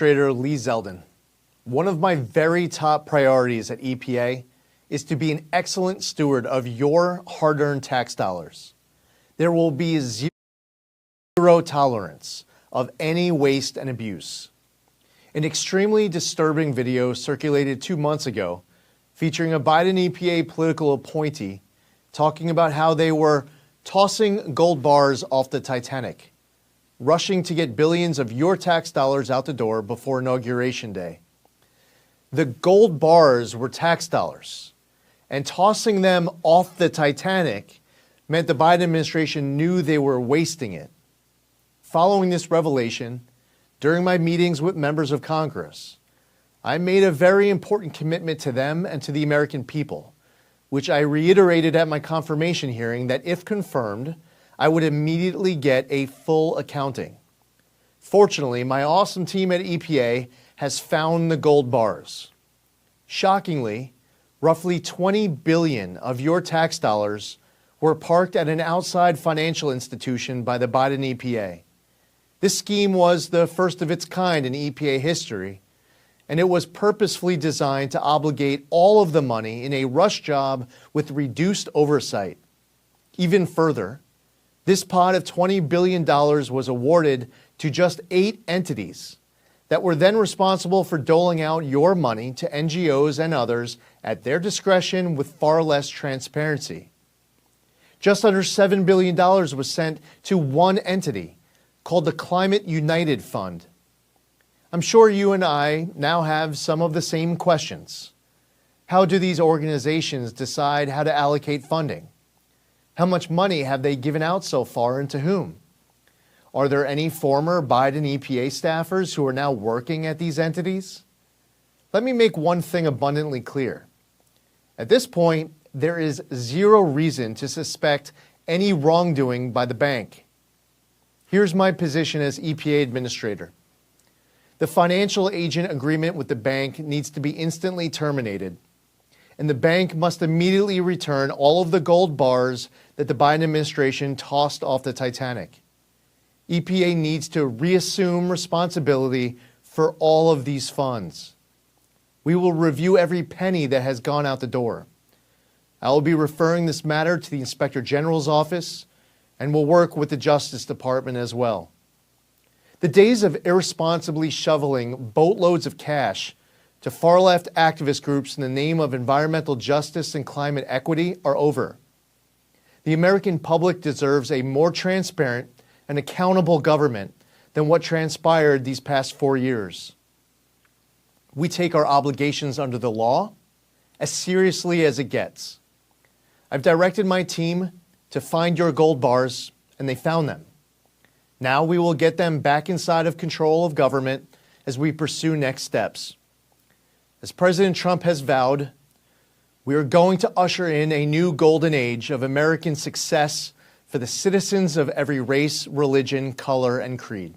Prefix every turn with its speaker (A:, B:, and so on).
A: Administrator Lee Zeldin. One of my very top priorities at EPA is to be an excellent steward of your hard-earned tax dollars. There will be zero tolerance of any waste and abuse. An extremely disturbing video circulated 2 months ago featuring a Biden EPA political appointee talking about how they were tossing gold bars off the Titanic, rushing to get billions of your tax dollars out the door before Inauguration Day. The gold bars were tax dollars, and tossing them off the Titanic meant the Biden administration knew they were wasting it. Following this revelation, during my meetings with members of Congress, I made a very important commitment to them and to the American people, which I reiterated at my confirmation hearing that if confirmed, I would immediately get a full accounting. Fortunately, my awesome team at EPA has found the gold bars. Shockingly, roughly $20 billion of your tax dollars were parked at an outside financial institution by the Biden EPA. This scheme was the first of its kind in EPA history, and it was purposefully designed to obligate all of the money in a rush job with reduced oversight. Even further, this pot of $20 billion was awarded to just 8 entities that were then responsible for doling out your money to NGOs and others at their discretion with far less transparency. Just under $7 billion was sent to one entity called the Climate United Fund. I'm sure you and I now have some of the same questions. How do these organizations decide how to allocate funding? How much money have they given out so far and to whom? Are there any former Biden EPA staffers who are now working at these entities? Let me make one thing abundantly clear. At this point, there is zero reason to suspect any wrongdoing by the bank. Here's my position as EPA Administrator. The financial agent agreement with the bank needs to be instantly terminated, and the bank must immediately return all of the gold bars that the Biden administration tossed off the Titanic. EPA needs to reassume responsibility for all of these funds. We will review every penny that has gone out the door. I will be referring this matter to the Inspector General's office and will work with the Justice Department as well. The days of irresponsibly shoveling boatloads of cash to far-left activist groups in the name of environmental justice and climate equity are over. The American public deserves a more transparent and accountable government than what transpired these past 4 years. We take our obligations under the law as seriously as it gets. I've directed my team to find your gold bars, and they found them. Now we will get them back inside of control of government as we pursue next steps. As President Trump has vowed, we are going to usher in a new golden age of American success for the citizens of every race, religion, color, and creed.